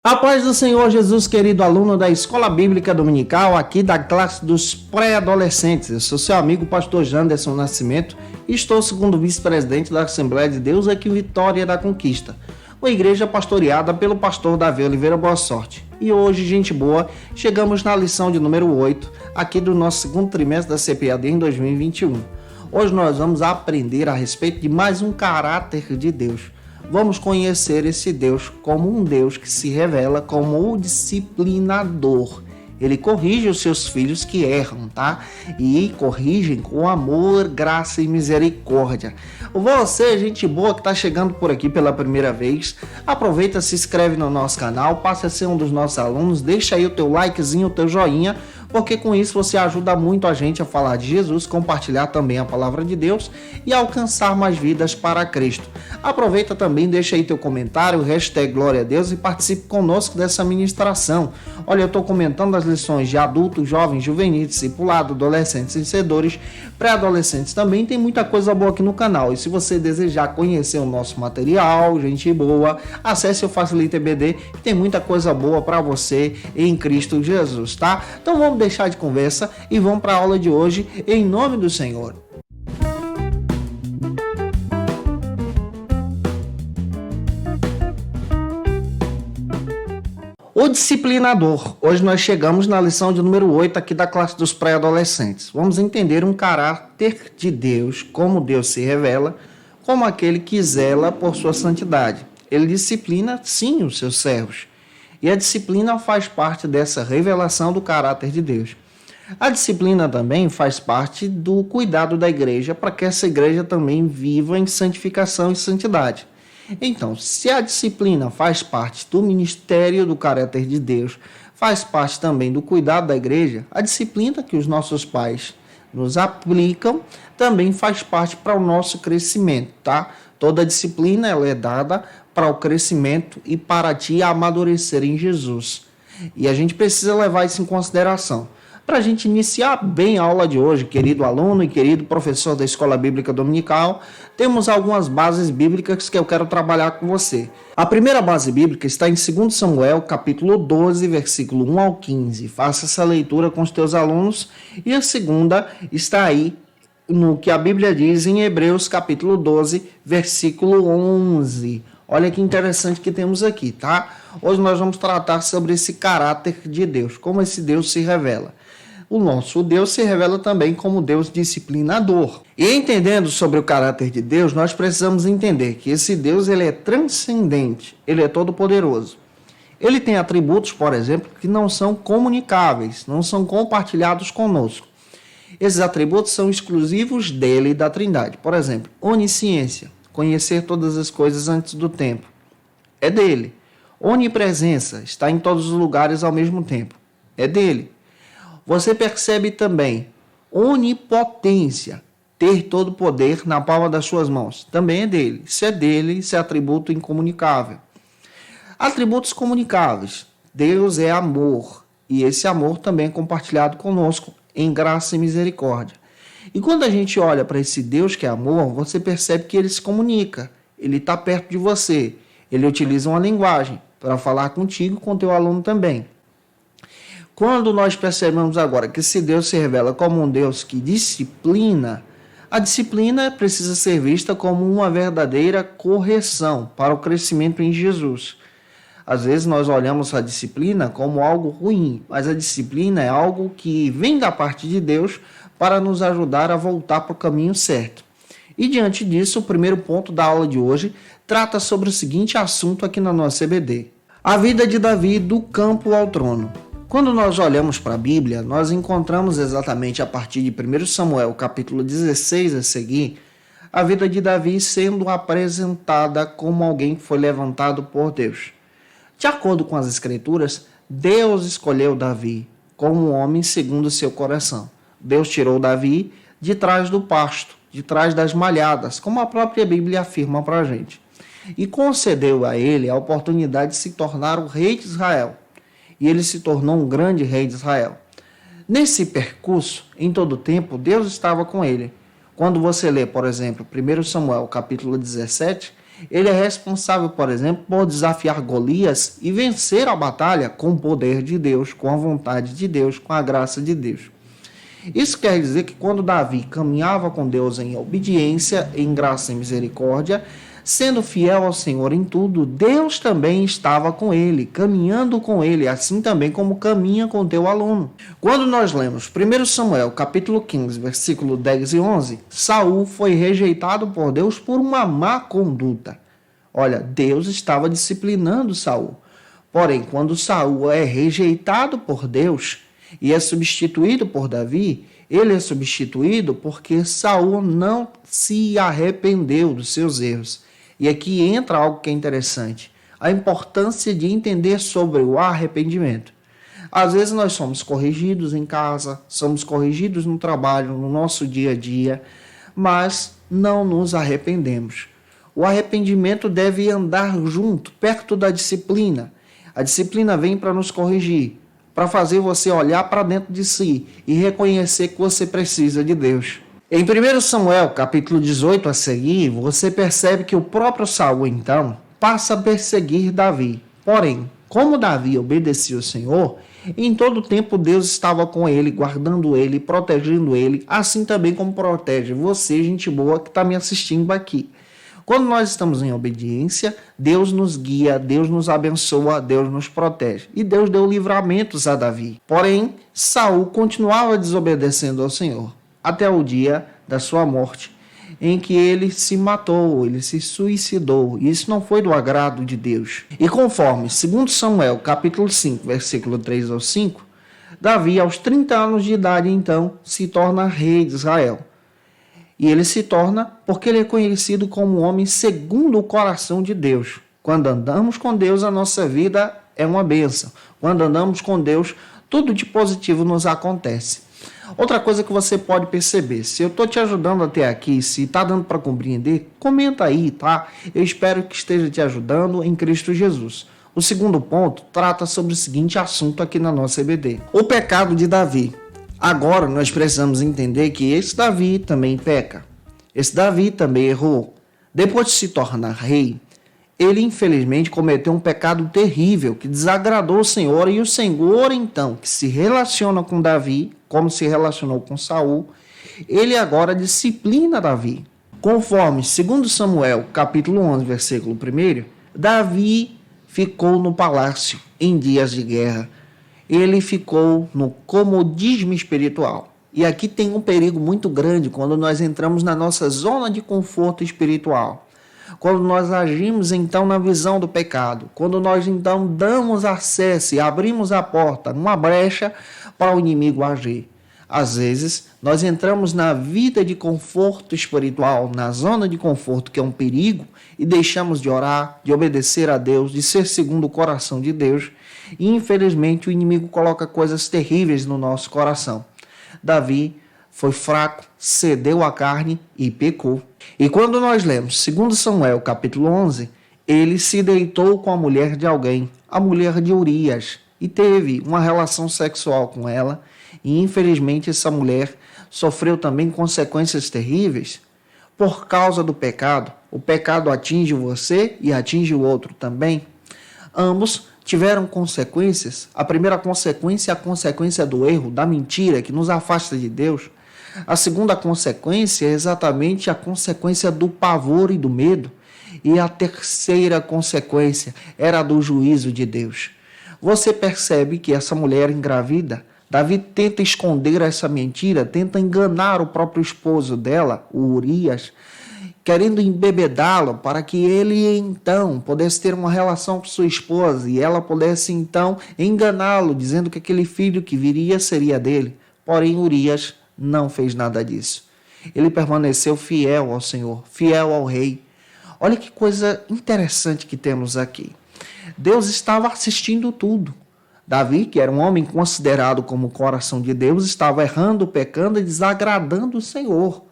A paz do Senhor Jesus, querido aluno da Escola Bíblica Dominical, aqui da classe dos pré-adolescentes. Eu sou seu amigo, pastor Janderson Nascimento, e estou segundo vice-presidente da Assembleia de Deus aqui em Vitória da Conquista, uma igreja pastoreada pelo pastor Davi Oliveira Boa Sorte. E hoje, gente boa, chegamos na lição de número 8, aqui do nosso segundo trimestre da CPAD em 2021. Hoje nós vamos aprender a respeito de mais um caráter de Deus. Vamos conhecer esse Deus como um Deus que se revela como o disciplinador. Ele corrige os seus filhos que erram, tá? E corrigem com amor, graça e misericórdia. Você, gente boa que está chegando por aqui pela primeira vez, aproveita, se inscreve no nosso canal, passa a ser um dos nossos alunos, deixa aí o teu likezinho, o teu joinha, porque com isso você ajuda muito a gente a falar de Jesus, compartilhar também a palavra de Deus e alcançar mais vidas para Cristo. Aproveita também, deixa aí teu comentário, hashtag Glória a Deus e participe conosco dessa ministração. Olha, eu estou comentando as lições de adultos, jovens, juvenis, discipulado, adolescentes, vencedores, pré-adolescentes também. Tem muita coisa boa aqui no canal. E se você desejar conhecer o nosso material, gente boa, acesse o Facilita EBD, que tem muita coisa boa para você em Cristo Jesus, tá? Então vamos deixar de conversa e vamos para a aula de hoje em nome do Senhor. O disciplinador. Hoje nós chegamos na lição de número 8 aqui da classe dos pré-adolescentes. Vamos entender um caráter de Deus, como Deus se revela, como aquele que zela por sua santidade. Ele disciplina, sim, os seus servos. E a disciplina faz parte dessa revelação do caráter de Deus. A disciplina também faz parte do cuidado da igreja para que essa igreja também viva em santificação e santidade. Então, se a disciplina faz parte do ministério do caráter de Deus, faz parte também do cuidado da igreja, a disciplina que os nossos pais nos aplicam também faz parte para o nosso crescimento, tá? Toda disciplina ela é dada para o crescimento e para ti amadurecer em Jesus. E a gente precisa levar isso em consideração. Para a gente iniciar bem a aula de hoje, querido aluno e querido professor da Escola Bíblica Dominical, temos algumas bases bíblicas que eu quero trabalhar com você. A primeira base bíblica está em 2 Samuel, capítulo 12, versículo 1 ao 15. Faça essa leitura com os teus alunos. E a segunda está aí no que a Bíblia diz em Hebreus, capítulo 12, versículo 11. Olha que interessante que temos aqui, tá? Hoje nós vamos tratar sobre esse caráter de Deus, como esse Deus se revela. O nosso Deus se revela também como Deus disciplinador. E entendendo sobre o caráter de Deus, nós precisamos entender que esse Deus ele é transcendente, ele é todo-poderoso. Ele tem atributos, por exemplo, que não são comunicáveis, não são compartilhados conosco. Esses atributos são exclusivos dele e da Trindade. Por exemplo, onisciência, conhecer todas as coisas antes do tempo, é dele. Onipresença, está em todos os lugares ao mesmo tempo, é dele. Você percebe também onipotência, ter todo o poder na palma das suas mãos. Também é dele. Isso é dele, isso é atributo incomunicável. Atributos comunicáveis. Deus é amor. E esse amor também é compartilhado conosco em graça e misericórdia. E quando a gente olha para esse Deus que é amor, você percebe que ele se comunica. Ele está perto de você. Ele utiliza uma linguagem para falar contigo e com o teu aluno também. Quando nós percebemos agora que esse Deus se revela como um Deus que disciplina, a disciplina precisa ser vista como uma verdadeira correção para o crescimento em Jesus. Às vezes nós olhamos a disciplina como algo ruim, mas a disciplina é algo que vem da parte de Deus para nos ajudar a voltar para o caminho certo. E diante disso, o primeiro ponto da aula de hoje trata sobre o seguinte assunto aqui na nossa EBD. A vida de Davi do campo ao trono. Quando nós olhamos para a Bíblia, nós encontramos exatamente a partir de 1 Samuel, capítulo 16 a seguir, a vida de Davi sendo apresentada como alguém que foi levantado por Deus. De acordo com as Escrituras, Deus escolheu Davi como um homem segundo o seu coração. Deus tirou Davi de trás do pasto, de trás das malhadas, como a própria Bíblia afirma para a gente, e concedeu a ele a oportunidade de se tornar o rei de Israel. E ele se tornou um grande rei de Israel. Nesse percurso, em todo o tempo, Deus estava com ele. Quando você lê, por exemplo, 1 Samuel, capítulo 17, Ele é responsável, por exemplo, por desafiar Golias e vencer a batalha com o poder de Deus, com a vontade de Deus, com a graça de Deus. Isso quer dizer que quando Davi caminhava com Deus em obediência, em graça e misericórdia, sendo fiel ao Senhor em tudo, Deus também estava com ele, caminhando com ele, assim também como caminha com teu aluno. Quando nós lemos 1 Samuel, capítulo 15, versículo 10 e 11, Saul foi rejeitado por Deus por uma má conduta. Olha, Deus estava disciplinando Saul. Porém, quando Saul é rejeitado por Deus e é substituído por Davi, ele é substituído porque Saul não se arrependeu dos seus erros. E aqui entra algo que é interessante, a importância de entender sobre o arrependimento. Às vezes nós somos corrigidos em casa, somos corrigidos no trabalho, no nosso dia a dia, mas não nos arrependemos. O arrependimento deve andar junto, perto da disciplina. A disciplina vem para nos corrigir, para fazer você olhar para dentro de si e reconhecer que você precisa de Deus. Em 1 Samuel, capítulo 18 a seguir, você percebe que o próprio Saul, então, passa a perseguir Davi. Porém, como Davi obedecia ao Senhor, em todo tempo Deus estava com ele, guardando ele, protegendo ele, assim também como protege você, gente boa, que está me assistindo aqui. Quando nós estamos em obediência, Deus nos guia, Deus nos abençoa, Deus nos protege. E Deus deu livramentos a Davi. Porém, Saul continuava desobedecendo ao Senhor, até o dia da sua morte, em que ele se matou, ele se suicidou. E isso não foi do agrado de Deus. E conforme 2 Samuel, capítulo 5, versículo 3 ao 5, Davi, aos 30 anos de idade, então, se torna rei de Israel. E ele se torna porque ele é conhecido como um homem segundo o coração de Deus. Quando andamos com Deus, a nossa vida é uma bênção. Quando andamos com Deus, tudo de positivo nos acontece. Outra coisa que você pode perceber, se eu estou te ajudando até aqui, se está dando para compreender, comenta aí, tá? Eu espero que esteja te ajudando em Cristo Jesus. O segundo ponto trata sobre o seguinte assunto aqui na nossa EBD. O pecado de Davi. Agora nós precisamos entender que esse Davi também peca. Esse Davi também errou. Depois de se tornar rei, ele infelizmente cometeu um pecado terrível que desagradou o Senhor, e o Senhor então, que se relaciona com Davi, como se relacionou com Saul, ele agora disciplina Davi. Conforme 2 Samuel, capítulo 11, versículo 1, Davi ficou no palácio em dias de guerra. Ele ficou no comodismo espiritual. E aqui tem um perigo muito grande quando nós entramos na nossa zona de conforto espiritual. Quando nós agimos então na visão do pecado. Quando nós então damos acesso e abrimos a porta, uma brecha para o inimigo agir. Às vezes, nós entramos na vida de conforto espiritual, na zona de conforto, que é um perigo, e deixamos de orar, de obedecer a Deus, de ser segundo o coração de Deus. E, infelizmente, o inimigo coloca coisas terríveis no nosso coração. Davi foi fraco, cedeu à carne e pecou. E quando nós lemos 2 Samuel, capítulo 11, ele se deitou com a mulher de alguém, a mulher de Urias, e teve uma relação sexual com ela. E, infelizmente, essa mulher sofreu também consequências terríveis por causa do pecado. O pecado atinge você e atinge o outro também. Ambos tiveram consequências. A primeira consequência é a consequência do erro, da mentira, que nos afasta de Deus. A segunda consequência é exatamente a consequência do pavor e do medo. E a terceira consequência era a do juízo de Deus. Você percebe que essa mulher engravida, Davi tenta esconder essa mentira, tenta enganar o próprio esposo dela, o Urias, querendo embebedá-lo para que ele então pudesse ter uma relação com sua esposa e ela pudesse então enganá-lo, dizendo que aquele filho que viria seria dele. Porém, Urias não fez nada disso. Ele permaneceu fiel ao Senhor, fiel ao rei. Olha que coisa interessante que temos aqui. Deus estava assistindo tudo. Davi, que era um homem considerado como o coração de Deus, estava errando, pecando e desagradando o Senhor.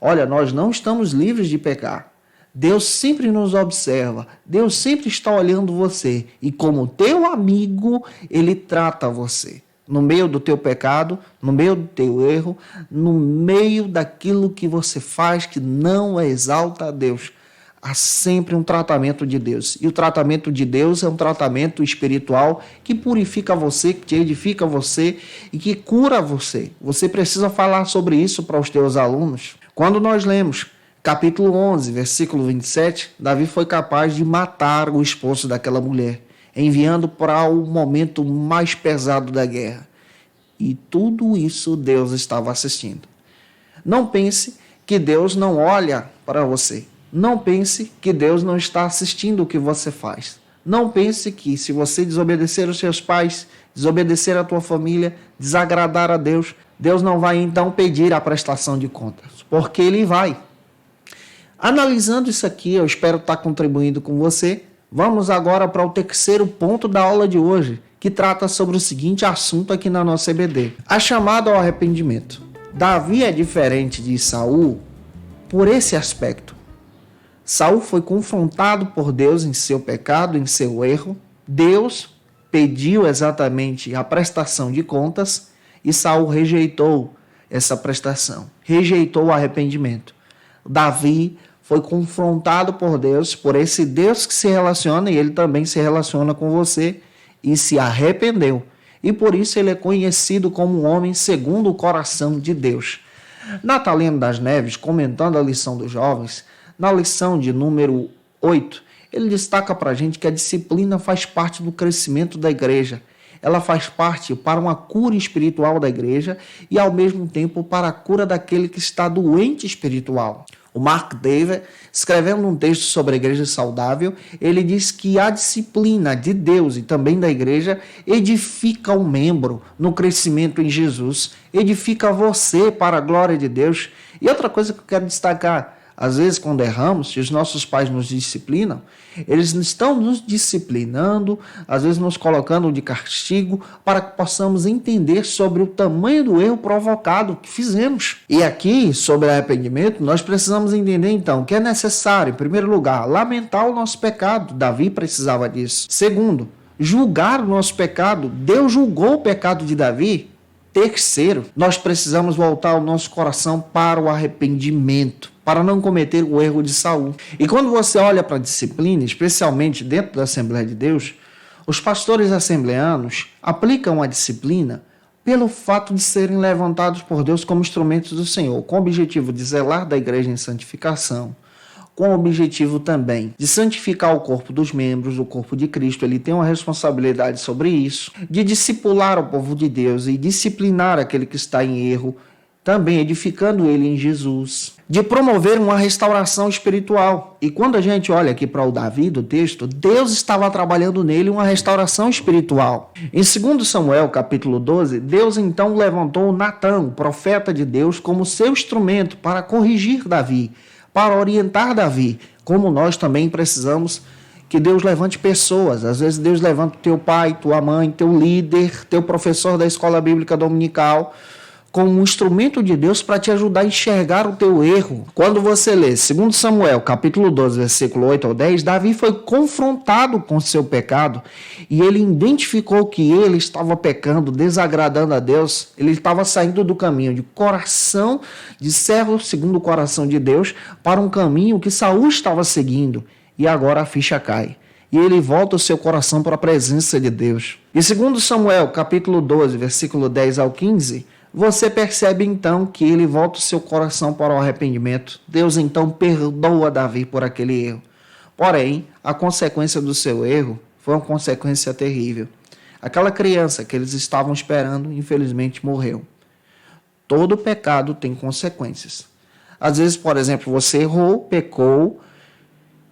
Olha, nós não estamos livres de pecar. Deus sempre nos observa. Deus sempre está olhando você. E como teu amigo, Ele trata você. No meio do teu pecado, no meio do teu erro, no meio daquilo que você faz que não exalta a Deus. há sempre um tratamento de Deus. E o tratamento de Deus é um tratamento espiritual que purifica você, que te edifica você e que cura você. Você precisa falar sobre isso para os teus alunos. Quando nós lemos capítulo 11, versículo 27, Davi foi capaz de matar o esposo daquela mulher, enviando para o momento mais pesado da guerra. E tudo isso Deus estava assistindo. Não pense que Deus não olha para você. Não pense que Deus não está assistindo o que você faz. Não pense que se você desobedecer os seus pais, desobedecer a tua família, desagradar a Deus, Deus não vai então pedir a prestação de contas, porque Ele vai. Analisando isso aqui, eu espero estar contribuindo com você. Vamos agora para o terceiro ponto da aula de hoje, que trata sobre o seguinte assunto aqui na nossa EBD: a chamada ao arrependimento. Davi é diferente de Saul por esse aspecto. Saul foi confrontado por Deus em seu pecado, em seu erro. Deus pediu exatamente a prestação de contas e Saul rejeitou essa prestação, rejeitou o arrependimento. Davi foi confrontado por Deus, por esse Deus que se relaciona, e ele também se relaciona com você, e se arrependeu. E por isso ele é conhecido como um homem segundo o coração de Deus. Natalino das Neves, comentando a lição dos jovens, na lição de número 8, ele destaca para a gente que a disciplina faz parte do crescimento da igreja. Ela faz parte para uma cura espiritual da igreja e, ao mesmo tempo, para a cura daquele que está doente espiritual. O Mark Dever, escrevendo um texto sobre a igreja saudável, ele diz que a disciplina de Deus e também da igreja edifica o membro no crescimento em Jesus, edifica você para a glória de Deus. E outra coisa que eu quero destacar: às vezes, quando erramos, se os nossos pais nos disciplinam, eles estão nos disciplinando, às vezes nos colocando de castigo, para que possamos entender sobre o tamanho do erro provocado que fizemos. E aqui, sobre arrependimento, nós precisamos entender então que é necessário, em primeiro lugar, lamentar o nosso pecado. Davi precisava disso. Segundo, julgar o nosso pecado. Deus julgou o pecado de Davi. Terceiro, nós precisamos voltar o nosso coração para o arrependimento, para não cometer o erro de Saul. E quando você olha para a disciplina, especialmente dentro da Assembleia de Deus, os pastores assembleanos aplicam a disciplina pelo fato de serem levantados por Deus como instrumentos do Senhor, com o objetivo de zelar da igreja em santificação, com o objetivo também de santificar o corpo dos membros, o corpo de Cristo. Ele tem uma responsabilidade sobre isso, de discipular o povo de Deus e disciplinar aquele que está em erro, também edificando ele em Jesus, de promover uma restauração espiritual. E quando a gente olha aqui para o Davi do texto, Deus estava trabalhando nele uma restauração espiritual. Em 2 Samuel, capítulo 12, Deus então levantou Natã, o profeta de Deus, como seu instrumento para corrigir Davi, para orientar Davi, como nós também precisamos que Deus levante pessoas. Às vezes Deus levanta teu pai, tua mãe, teu líder, teu professor da escola bíblica dominical, como um instrumento de Deus para te ajudar a enxergar o teu erro. Quando você lê 2 Samuel, capítulo 12, versículo 8 ao 10, Davi foi confrontado com seu pecado e ele identificou que ele estava pecando, desagradando a Deus. Ele estava saindo do caminho de coração, de servo segundo o coração de Deus, para um caminho que Saul estava seguindo. E agora a ficha cai. E ele volta o seu coração para a presença de Deus. E 2 Samuel, capítulo 12, versículo 10 ao 15, você percebe então que ele volta o seu coração para o arrependimento. Deus então perdoa Davi por aquele erro. Porém, a consequência do seu erro foi uma consequência terrível. Aquela criança que eles estavam esperando, infelizmente, morreu. Todo pecado tem consequências. Às vezes, por exemplo, você errou, pecou,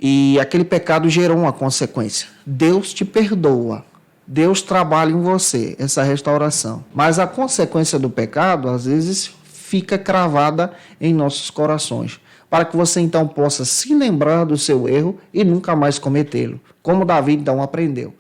e aquele pecado gerou uma consequência. Deus te perdoa. Deus trabalha em você essa restauração. Mas a consequência do pecado, às vezes, fica cravada em nossos corações, para que você então possa se lembrar do seu erro e nunca mais cometê-lo, como Davi então aprendeu.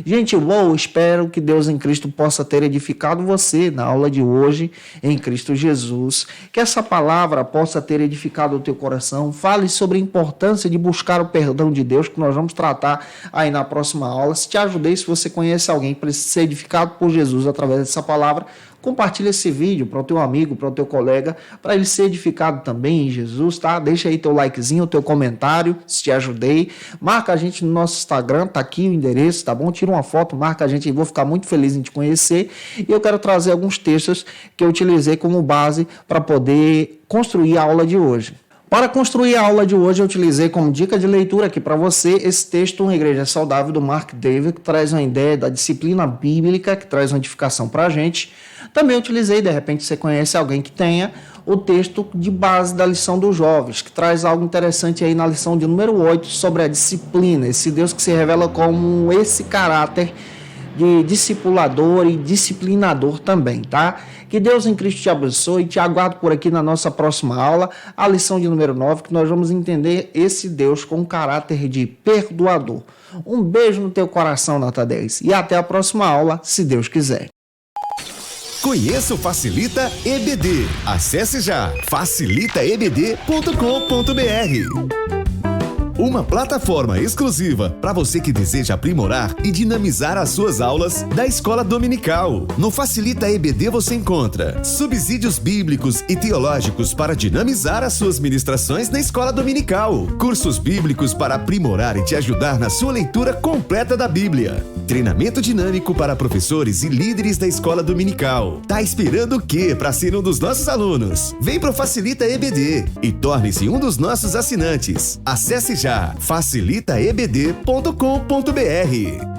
Gente, espero que Deus em Cristo possa ter edificado você na aula de hoje, em Cristo Jesus. Que essa palavra possa ter edificado o teu coração. Fale sobre a importância de buscar o perdão de Deus, que nós vamos tratar aí na próxima aula. Se te ajudei, se você conhece alguém para ser edificado por Jesus através dessa palavra, Compartilha esse vídeo para o teu amigo, para o teu colega, para ele ser edificado também em Jesus, tá? Deixa aí teu likezinho, teu comentário, se te ajudei. Marca a gente no nosso Instagram, tá aqui o endereço, tá bom? Tira uma foto, marca a gente, vou ficar muito feliz em te conhecer. E eu quero trazer alguns textos que eu utilizei como base para poder construir a aula de hoje. Para construir a aula de hoje, eu utilizei como dica de leitura aqui para você esse texto, Uma Igreja Saudável, do Mark Dever, que traz uma ideia da disciplina bíblica, que traz uma edificação para a gente. Também utilizei, de repente você conhece alguém que tenha, o texto de base da lição dos jovens, que traz algo interessante aí na lição de número 8, sobre a disciplina, esse Deus que se revela como esse caráter de discipulador e disciplinador também, tá? Que Deus em Cristo te abençoe e te aguardo por aqui na nossa próxima aula, a lição de número 9, que nós vamos entender esse Deus com caráter de perdoador. Um beijo no teu coração, nota 10, e até a próxima aula, se Deus quiser. Conheça o Facilita EBD. Acesse já facilitaebd.com.br. Uma plataforma exclusiva para você que deseja aprimorar e dinamizar as suas aulas da Escola Dominical. No Facilita EBD você encontra subsídios bíblicos e teológicos para dinamizar as suas ministrações na Escola Dominical, cursos bíblicos para aprimorar e te ajudar na sua leitura completa da Bíblia, treinamento dinâmico para professores e líderes da Escola Dominical. Tá esperando o quê para ser um dos nossos alunos? Vem pro Facilita EBD e torne-se um dos nossos assinantes. Acesse já facilitaebd.com.br.